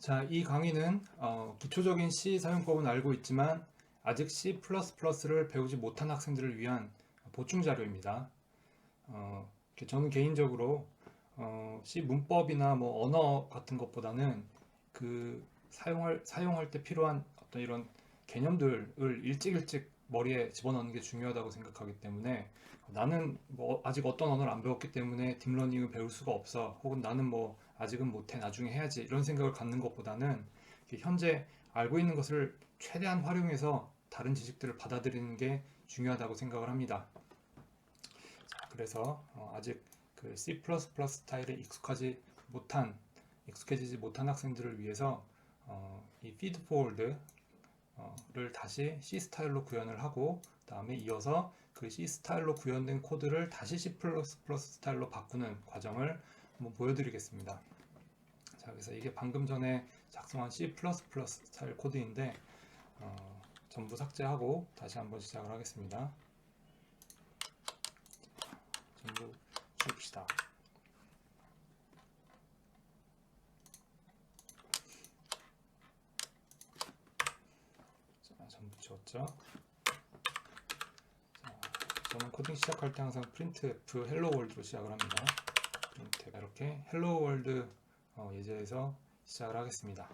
자, 이 강의는 기초적인 C 사용법은 알고 있지만 아직 C++를 배우지 못한 학생들을 위한 보충 자료입니다. 저는 개인적으로 C 문법이나 뭐 언어 같은 것보다는 그 사용할 때 필요한 어떤 이런 개념들을 일찍 머리에 집어넣는 게 중요하다고 생각하기 때문에 나는 뭐 아직 어떤 언어를 안 배웠기 때문에 딥러닝을 배울 수가 없어, 혹은 나는 뭐 아직은 못해 나중에 해야지, 이런 생각을 갖는 것보다는 현재 알고 있는 것을 최대한 활용해서 다른 지식들을 받아들이는 게 중요하다고 생각을 합니다. 그래서 아직 그 C++ 스타일에 익숙해지지 못한 학생들을 위해서 이 feed forward를 다시 C 스타일로 구현을 하고, 다음에 이어서 그 C 스타일로 구현된 코드를 다시 C++ 스타일로 바꾸는 과정을 한번 보여드리겠습니다. 자, 그래서 이게 방금 전에 작성한 C++ 스타일 코드인데 전부 삭제하고 다시 한번 시작을 하겠습니다. 전부 지웁시다. 자, 전부 지웠죠. 자, 저는 코딩 시작할 때 항상 printf hello world로 시작을 합니다. printf 이렇게 hello world 예제에서 시작을 하겠습니다.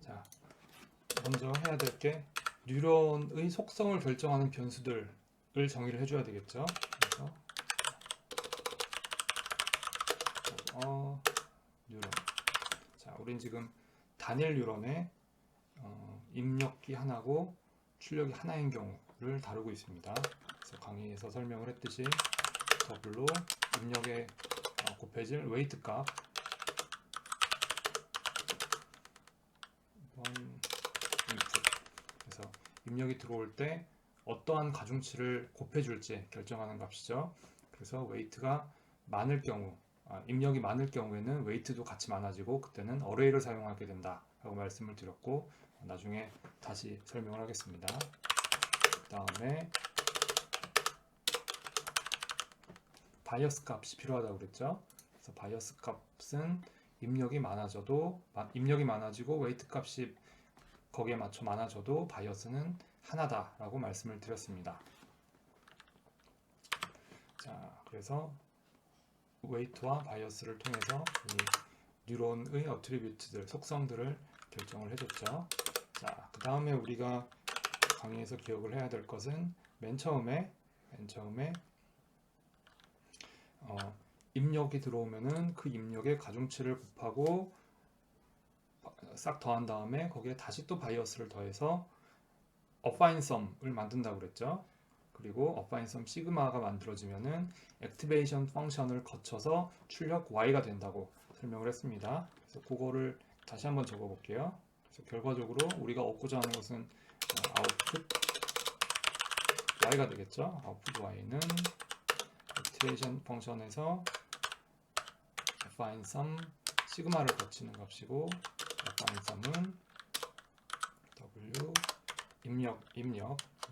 자, 먼저 해야 될 게 뉴런의 속성을 결정하는 변수들을 정의를 해줘야 되겠죠. 그래서 뉴런. 자, 우린 지금 단일 뉴런의 입력기 하나고 출력이 하나인 경우를 다루고 있습니다. 그래서 강의에서 설명을 했듯이 더블로 입력에 곱해질 웨이트 값 인풋, 그래서 입력이 들어올 때 어떠한 가중치를 곱해줄지 결정하는 값이죠. 그래서 웨이트가 많을 경우, 입력이 많을 경우에는 웨이트도 같이 많아지고 그때는 어레이를 사용하게 된다 라고 말씀을 드렸고, 나중에 다시 설명을 하겠습니다. 그 다음에 바이어스 값이 필요하다고 그랬죠. 그래서 바이어스 값은 입력이 많아지고 웨이트 값이 거기에 맞춰 많아져도 바이어스는 하나다 라고 말씀을 드렸습니다. 자, 그래서 웨이트와 바이어스를 통해서 이 뉴런의 어트리뷰트들, 속성들을 결정을 해줬죠. 자, 그 다음에 우리가 강의에서 기억을 해야 될 것은 맨 처음에 입력이 들어오면은 그 입력의 가중치를 곱하고 싹 더한 다음에 거기에 다시 또 바이어스를 더해서 affine sum을 만든다고 그랬죠. 그리고 affine sum 시그마가 만들어지면은 액티베이션 펑션을 거쳐서 출력 y가 된다고 설명을 했습니다. 그래서 그거를 다시 한번 적어 볼게요. 그래서 결과적으로 우리가 얻고자 하는 것은 아웃풋 y가 되겠죠. 아웃풋 y는 액티베이션 펑션에서 affine sum 시그마를 거치는 값이고, affine sum은 w 입력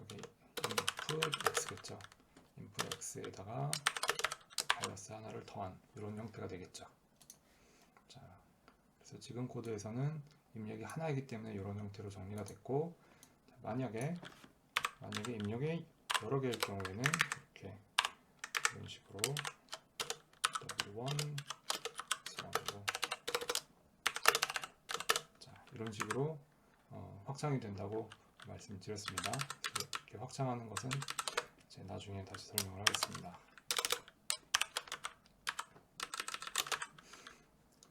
여기 input x겠죠. input x에다가 바이어스 하나를 더한 이런 형태가 되겠죠. 자, 그래서 지금 코드에서는 입력이 하나이기 때문에 이런 형태로 정리가 됐고, 만약에 입력이 여러 개일 경우에는 이렇게 이런 식으로 w1 이런 식으로 확장이 된다고 말씀드렸습니다. 이렇게 확장하는 것은 이제 나중에 다시 설명을 하겠습니다.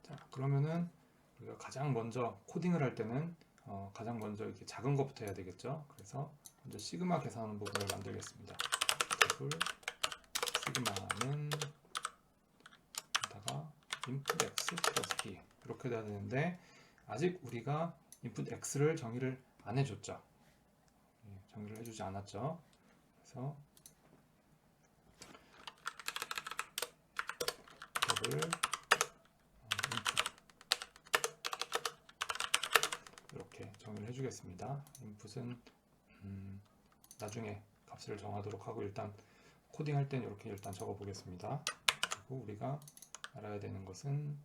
자, 그러면은 우리가 가장 먼저 코딩을 할 때는 가장 먼저 이렇게 작은 것부터 해야 되겠죠. 그래서 먼저 시그마 계산하는 부분을 만들겠습니다. 더블 시그마는 다가 input x 플러스 b 이렇게 돼야 되는데, 아직 우리가 input x를 정의를 안 해줬죠. 정의를 해주지 않았죠. 그래서 더블 이렇게 정의를 해주겠습니다. input은 나중에 값을 정하도록 하고, 일단 코딩할 때는 이렇게 일단 적어 보겠습니다. 그리고 우리가 알아야 되는 것은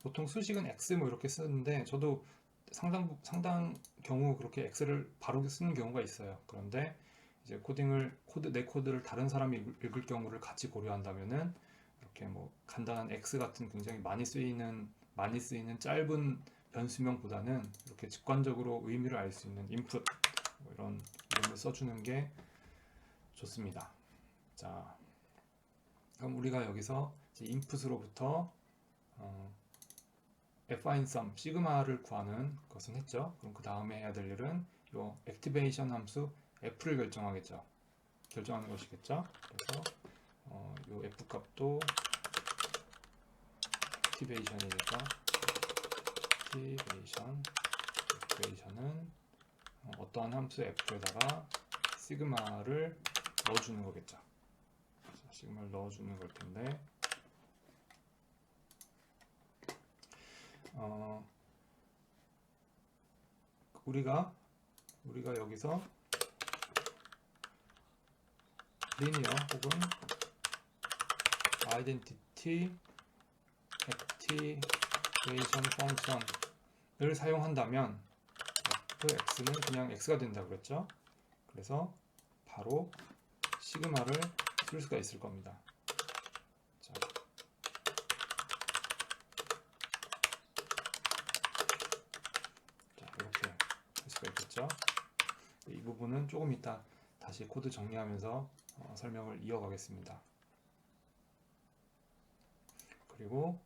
보통 수식은 x 뭐 이렇게 쓰는데 저도 상당 경우 그렇게 x를 바로 쓰는 경우가 있어요. 그런데 이제 내 코드를 다른 사람이 읽을 경우를 같이 고려한다면은 이렇게 뭐 간단한 x 같은 굉장히 많이 쓰이는 짧은 변수명보다는 이렇게 직관적으로 의미를 알 수 있는 input 뭐 이런 이름을 써주는 게 좋습니다. 자, 그럼 우리가 여기서 이제 input으로부터 find_sum 시그마를 구하는 것은 했죠. 그럼 그 다음에 해야 될 일은 요 액티베이션 함수 f를 결정하는 것이겠죠. 그래서 요 f 값도 액티베이션이니까 액티베이션은 어떠한 함수 f에다가 시그마를 넣어주는 거겠죠. 시그마를 넣어주는 걸 텐데 우리가 여기서 linear 혹은 identity activation function을 사용한다면 fx는 그냥 x가 된다고 그랬죠. 그래서 바로 시그마를 쓸 수가 있을 겁니다. 자, 이렇게 할 수가 있겠죠. 이 부분은 조금 이따 다시 코드 정리하면서 설명을 이어가겠습니다. 그리고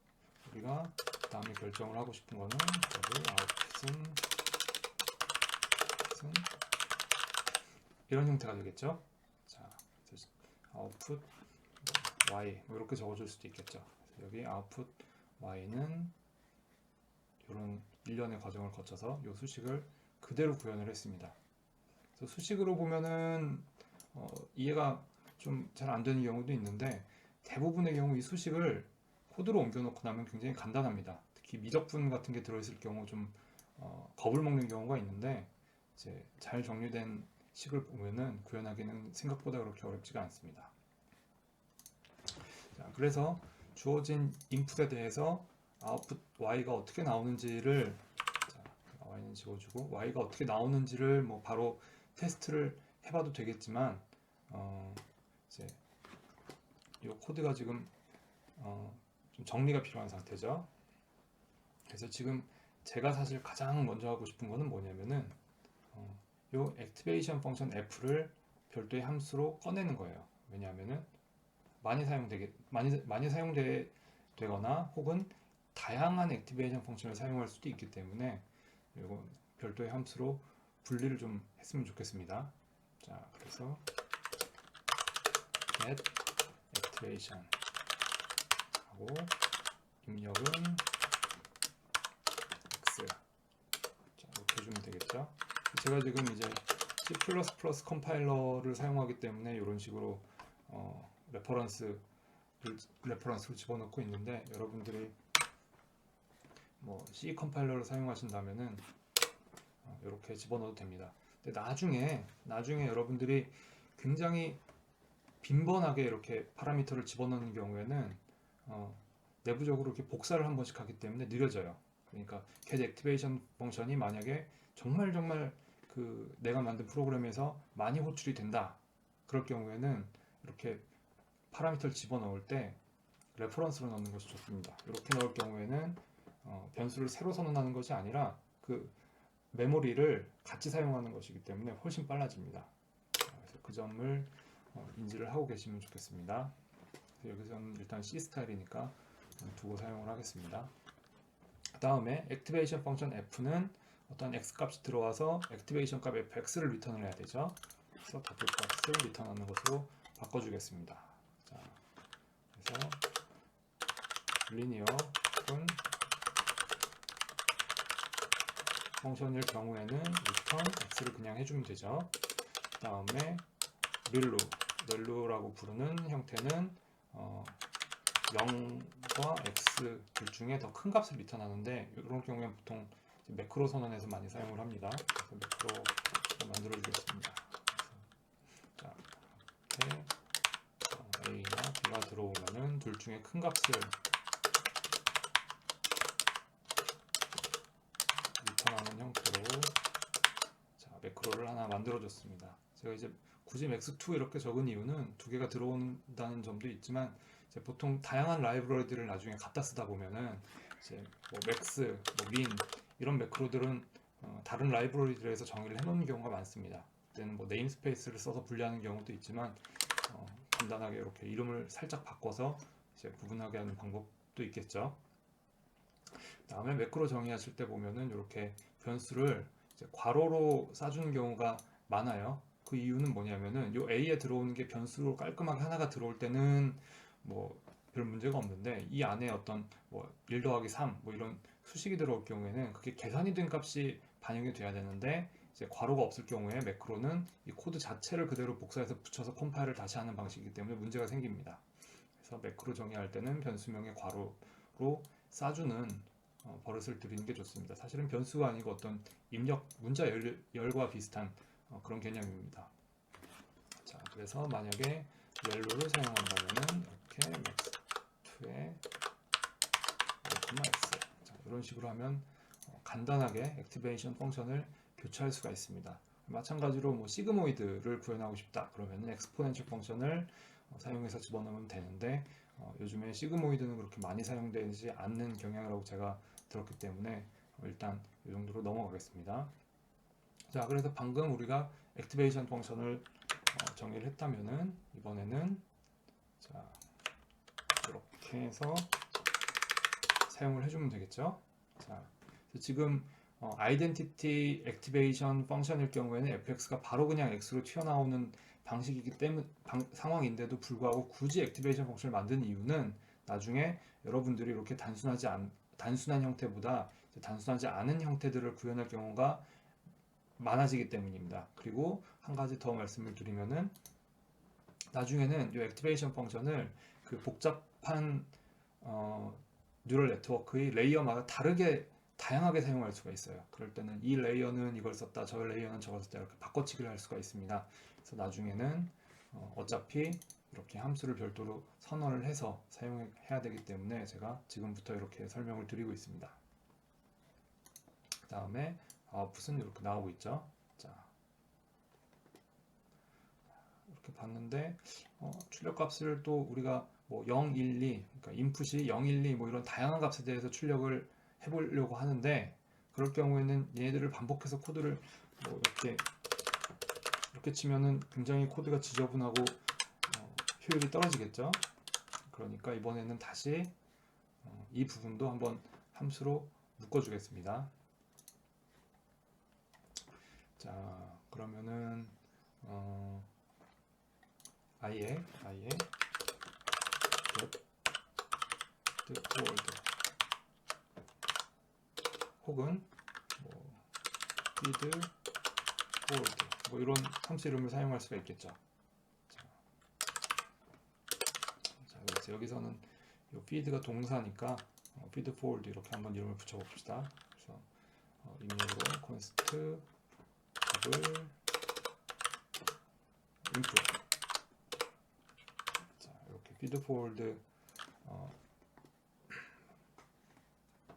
우리가 그 다음에 결정을 하고 싶은 거는 아웃풋은 이런 형태가 되겠죠. 자, 아웃풋 y 뭐 이렇게 적어줄 수도 있겠죠. 여기 아웃풋 y는 이런 일련의 과정을 거쳐서 이 수식을 그대로 구현을 했습니다. 그래서 수식으로 보면은 이해가 좀 잘 안 되는 경우도 있는데 대부분의 경우 이 수식을 코드로 옮겨놓고 나면 굉장히 간단합니다. 특히 미적분 같은 게 들어있을 경우 좀 겁을 먹는 경우가 있는데 이제 잘 정리된 식을 보면은 구현하기는 생각보다 그렇게 어렵지가 않습니다. 자, 그래서 주어진 인풋에 대해서 아웃풋 y가 어떻게 나오는지를 y는 지워주고 y가 어떻게 나오는지를 뭐 바로 테스트를 해봐도 되겠지만 이제 이 코드가 지금 좀 정리가 필요한 상태죠. 그래서 지금 제가 사실 가장 먼저 하고 싶은 거는 뭐냐면은 요 액티베이션 펑션 f를 별도의 함수로 꺼내는 거예요. 왜냐하면은 많이 사용되거나 혹은 다양한 액티베이션 펑션을 사용할 수도 있기 때문에 이건 별도의 함수로 분리를 좀 했으면 좋겠습니다. 자, 그래서 get activation 하고 입력은 x. 자, 이렇게 해주면 되겠죠. 제가 지금 이제 C++ 컴파일러를 사용하기 때문에 이런 식으로 레퍼런스를 집어넣고 있는데 여러분들이 뭐 C 컴파일러를 사용하신다면은 이렇게 집어넣어도 됩니다. 근데 나중에 여러분들이 굉장히 빈번하게 이렇게 파라미터를 집어넣는 경우에는 내부적으로 이렇게 복사를 한 번씩 하기 때문에 느려져요. 그러니까 get activation 펑션이 만약에 정말 그 내가 만든 프로그램에서 많이 호출이 된다. 그럴 경우에는 이렇게 파라미터를 집어넣을 때 레퍼런스로 넣는 것이 좋습니다. 이렇게 넣을 경우에는 변수를 새로 선언하는 것이 아니라 그 메모리를 같이 사용하는 것이기 때문에 훨씬 빨라집니다. 그래서 그 점을 인지를 하고 계시면 좋겠습니다. 여기서는 일단 C 스타일이니까 두고 사용을 하겠습니다. 그 다음에 액티베이션 펑션 f는 어떤 x 값이 들어와서 액티베이션 값 fx를 리턴을 해야 되죠. 그래서 더블 값을 리턴하는 것으로 바꿔주겠습니다. 자, 그래서 linear 혹은 펑션일 경우에는 return x를 그냥 해주면 되죠. 그 다음에 렐루라고 부르는 형태는 0과 x 둘 중에 더 큰 값을 리턴하는데 이런 경우에는 보통 매크로 선언에서 많이 사용을 합니다. 그래서 매크로 만들어 주겠습니다. 자, 이렇게 a나 b가 들어오면은 둘 중에 큰 값을 매크로를 하나 만들어 줬습니다. 제가 이제 굳이 max2 이렇게 적은 이유는 두 개가 들어온다는 점도 있지만 이제 보통 다양한 라이브러리들을 나중에 갖다 쓰다 보면은 이제 뭐 max, 뭐 min 이런 매크로들은 다른 라이브러리들에서 정의를 해놓은 경우가 많습니다. 그때는 뭐 네임스페이스를 써서 분리하는 경우도 있지만 간단하게 이렇게 이름을 살짝 바꿔서 이제 구분하게 하는 방법도 있겠죠. 다음에 매크로 정의하실 때 보면은 이렇게 변수를 이제 괄호로 쌓아주는 경우가 많아요. 그 이유는 뭐냐면은 요 A에 들어오는 게 변수로 깔끔하게 하나가 들어올 때는 뭐 별 문제가 없는데 이 안에 어떤 뭐 1 더하기 3 뭐 이런 수식이 들어올 경우에는 그게 계산이 된 값이 반영이 돼야 되는데 이제 괄호가 없을 경우에 매크로는 이 코드 자체를 그대로 복사해서 붙여서 컴파일을 다시 하는 방식이기 때문에 문제가 생깁니다. 그래서 매크로 정의할 때는 변수명의 괄호로 쌓아주는 버릇을 들이는 게 좋습니다. 사실은 변수가 아니고 어떤 입력 문자 열과 비슷한 그런 개념입니다. 자, 그래서 만약에 옐로를 사용한다면은 이렇게 max2에 x 자, 이런 식으로 하면 간단하게 액티베이션 펑션을 교체할 수가 있습니다. 마찬가지로 뭐 시그모이드를 구현하고 싶다 그러면은 엑스포넨셜 펑션을 사용해서 집어넣으면 되는데 요즘에 시그모이드는 그렇게 많이 사용되지 않는 경향이라고 제가 들었기 때문에 일단 이 정도로 넘어가겠습니다. 자, 그래서 방금 우리가 액티베이션 펑션을 정의를 했다면은 이번에는 자, 이렇게 해서 사용을 해주면 되겠죠. 자, 지금 아이덴티티 액티베이션 펑션일 경우에는 fx가 바로 그냥 x로 튀어나오는 방식이기 때문에 상황인데도 불구하고 굳이 액티베이션 펑션을 만든 이유는 나중에 여러분들이 이렇게 단순한 형태보다 단순하지 않은 형태들을 구현할 경우가 많아지기 때문입니다. 그리고 한 가지 더 말씀을 드리면은 나중에는 이 액티베이션 펑션을 그 복잡한 뉴럴 네트워크의 레이어마다 다양하게 사용할 수가 있어요. 그럴 때는 이 레이어는 이걸 썼다, 저 레이어는 저걸 썼다 이렇게 바꿔치기를 할 수가 있습니다. 그래서 나중에는 어차피 이렇게 함수를 별도로 선언을 해서 사용해야 되기 때문에 제가 지금부터 이렇게 설명을 드리고 있습니다. 그 다음에 아웃풋은 이렇게 나오고 있죠. 자, 이렇게 봤는데 출력값을 또 우리가 뭐 0, 1, 2 그러니까 인풋이 0, 1, 2 뭐 이런 다양한 값에 대해서 출력을 해보려고 하는데 그럴 경우에는 얘네들을 반복해서 코드를 뭐 이렇게 치면은 굉장히 코드가 지저분하고 효율이 떨어지겠죠. 그러니까 이번에는 다시 이 부분도 한번 함수로 묶어주겠습니다. 자, 그러면은 아예 get forward 혹은 뭐 feed forward 뭐 이런 함수 이름을 사용할 수가 있겠죠. 자, 그래서 여기서는 이 feed가 동사니까 feed forward 이렇게 한번 이름을 붙여봅시다. 그래서 임의로 const double input 자, 이렇게 feed forward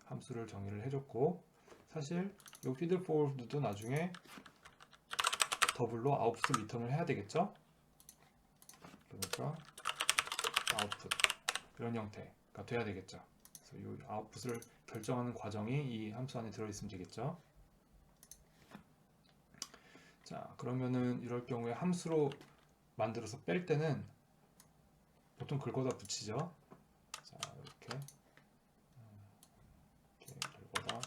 함수를 정의를 해줬고 사실 이 feed forward도 나중에 더블로 아웃풋을 리턴을 해야 되겠죠. 그러니까 아웃풋 이런 형태가 돼야 되겠죠. 그래서 이 아웃풋을 결정하는 과정이 이 함수 안에 들어있으면 되겠죠. 자, 그러면은 이럴 경우에 함수로 만들어서 뺄 때는 보통 긁어다 붙이죠. 자, 이렇게 긁어다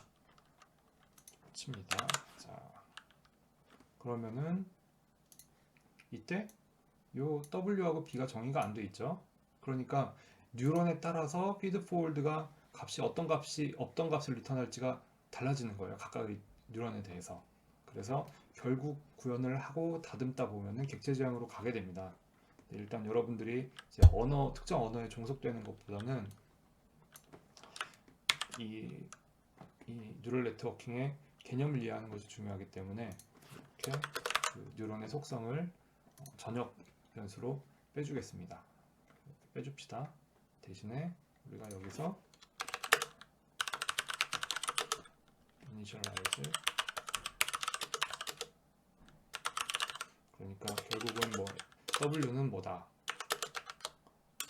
붙입니다. 자, 그러면은 이때 요 W하고 B가 정의가 안 돼 있죠. 그러니까 뉴런에 따라서 피드포월드가 값이 어떤 값을 리턴할지가 달라지는 거예요. 각각의 뉴런에 대해서. 그래서 결국 구현을 하고 다듬다 보면은 객체지향으로 가게 됩니다. 일단 여러분들이 이제 특정 언어에 종속되는 것보다는 이 뉴럴 네트워킹의 개념을 이해하는 것이 중요하기 때문에 이렇게 그 뉴런의 속성을 전역 변수로 빼주겠습니다. 빼줍시다. 대신에 우리가 여기서 initialize 그러니까 결국은 뭐 W는 뭐다,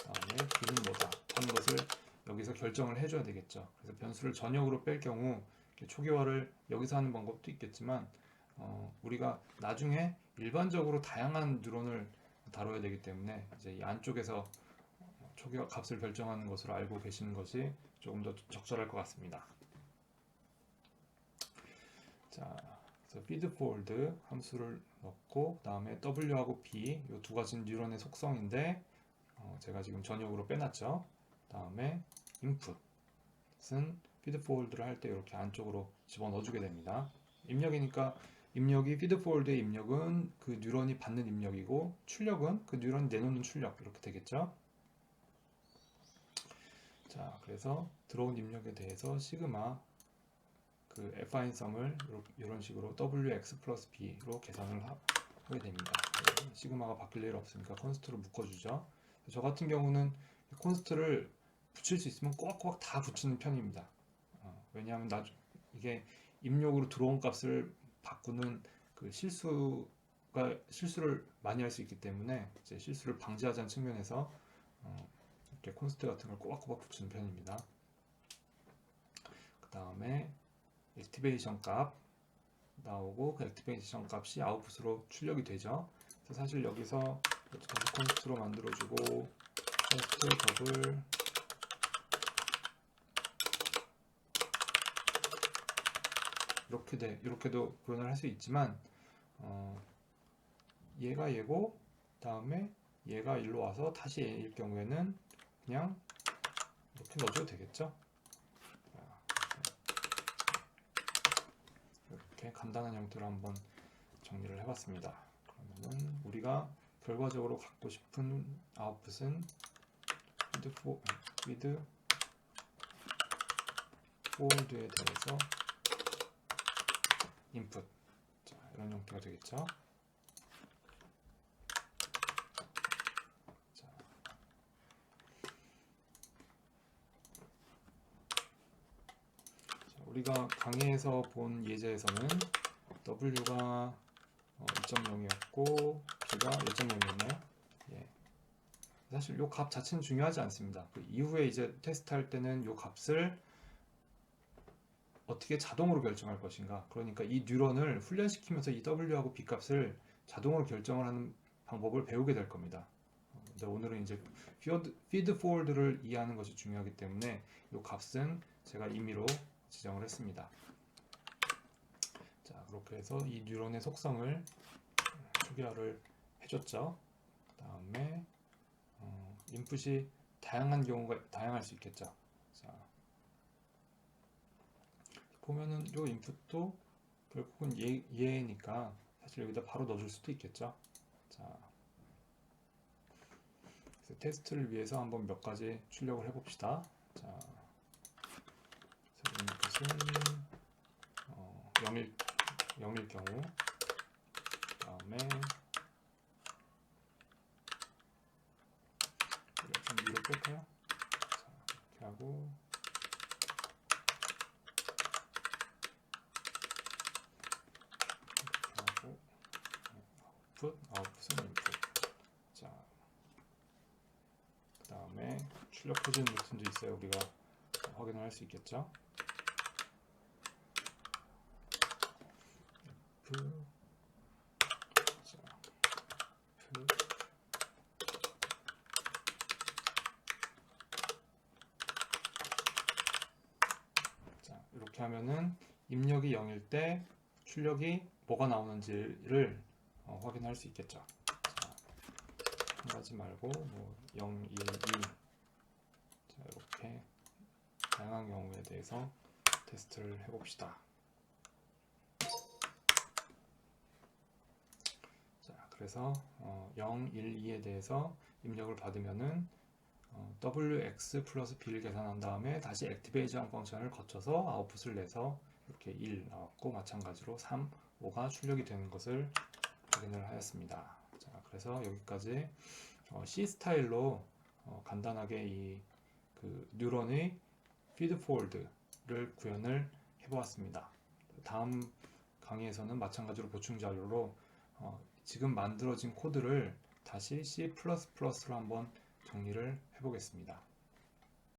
다음에 B는 뭐다 하는 것을 여기서 결정을 해줘야 되겠죠. 그래서 변수를 전역으로 뺄 경우 초기화를 여기서 하는 방법도 있겠지만 우리가 나중에 일반적으로 다양한 뉴런을 다뤄야 되기 때문에 이제 이 안쪽에서 초기화 값을 결정하는 것으로 알고 계시는 것이 조금 더 적절할 것 같습니다. 자, 그래서 feed forward 함수를 넣고 다음에 W하고 B 이 두 가지 뉴런의 속성인데 제가 지금 전역으로 빼놨죠. 다음에 input은 feed forward를 할 때 이렇게 안쪽으로 집어넣어주게 됩니다. 입력이니까 입력이 feed forward의 입력은 그 뉴런이 받는 입력이고 출력은 그 뉴런이 내놓는 출력 이렇게 되겠죠. 자, 그래서 들어온 입력에 대해서 시그마 그 affine sum을 이런 식으로 wx 플러스 b로 계산을 하게 됩니다. 시그마가 바뀔 일 없으니까 콘스트로 묶어주죠. 저 같은 경우는 콘스트를 붙일 수 있으면 꼬박꼬박 다 붙이는 편입니다. 왜냐하면 이게 입력으로 들어온 값을 바꾸는 그 실수를 많이 할 수 있기 때문에 이제 실수를 방지하자는 측면에서 이렇게 콘스트 같은 걸 꼬박꼬박 붙이는 편입니다. 그 다음에 액티베이션 값 나오고 그 액티베이션 값이 아웃풋으로 출력이 되죠. 그래서 사실 여기서 콘스트로 만들어주고 콘스트 더블 이렇게도 구현을 할 수 있지만 얘가 얘고 다음에 얘가 일로 와서 다시 얘일 경우에는 그냥 이렇게 넣어줘도 되겠죠. 이렇게 간단한 형태로 한번 정리를 해봤습니다. 그러면은 우리가 결과적으로 갖고 싶은 아웃풋은 feed forward에 대해서 input 자, 이런 형태가 되겠죠. 자, 우리가 강의에서 본 예제에서는 W가 2.0이었고 B가 1.0이었나요? 예. 사실 이 값 자체는 중요하지 않습니다. 그 이후에 이제 테스트할 때는 이 값을 어떻게 자동으로 결정할 것인가, 그러니까 이 뉴런을 훈련시키면서 이 W하고 B 값을 자동으로 결정을 하는 방법을 배우게 될 겁니다. 근데 오늘은 이제 feed forward를 이해하는 것이 중요하기 때문에 이 값은 제가 임의로 지정을 했습니다. 자, 그렇게 해서 이 뉴런의 속성을 초기화를 해줬죠. 그 다음에 인풋이 다양할 수 있겠죠. 자, 보면은 이 인풋도 결국은 얘니까 사실 여기다 바로 넣어줄 수도 있겠죠. 자, 그래서 테스트를 위해서 한번 몇 가지 출력을 해봅시다. 자, 인풋은 0일 경우, 그 다음에 좀 위로 뺄까요? 자, 이렇게 하고 아웃풋은 인풋. 자, 그 다음에 출력 표준 버튼도 있어요. 우리가 확인을 할 수 있겠죠. 자, 이렇게 하면은 입력이 0일 때 출력이 뭐가 나오는지를 확인할 수 있겠죠. 자, 한 가지 말고 뭐 0, 1, 2 자, 이렇게 다양한 경우에 대해서 테스트를 해봅시다. 자, 그래서 0, 1, 2에 대해서 입력을 받으면은 wx 플러스 b를 계산한 다음에 다시 액티베이션 펑션을 거쳐서 아웃풋을 내서 이렇게 1 나왔고 마찬가지로 3, 5가 출력이 되는 것을 확인을 하였습니다. 자, 그래서 여기까지 C 스타일로 간단하게 이 그 뉴런의 feed forward를 구현을 해보았습니다. 다음 강의에서는 마찬가지로 보충 자료로 지금 만들어진 코드를 다시 C++로 한번 정리를 해보겠습니다.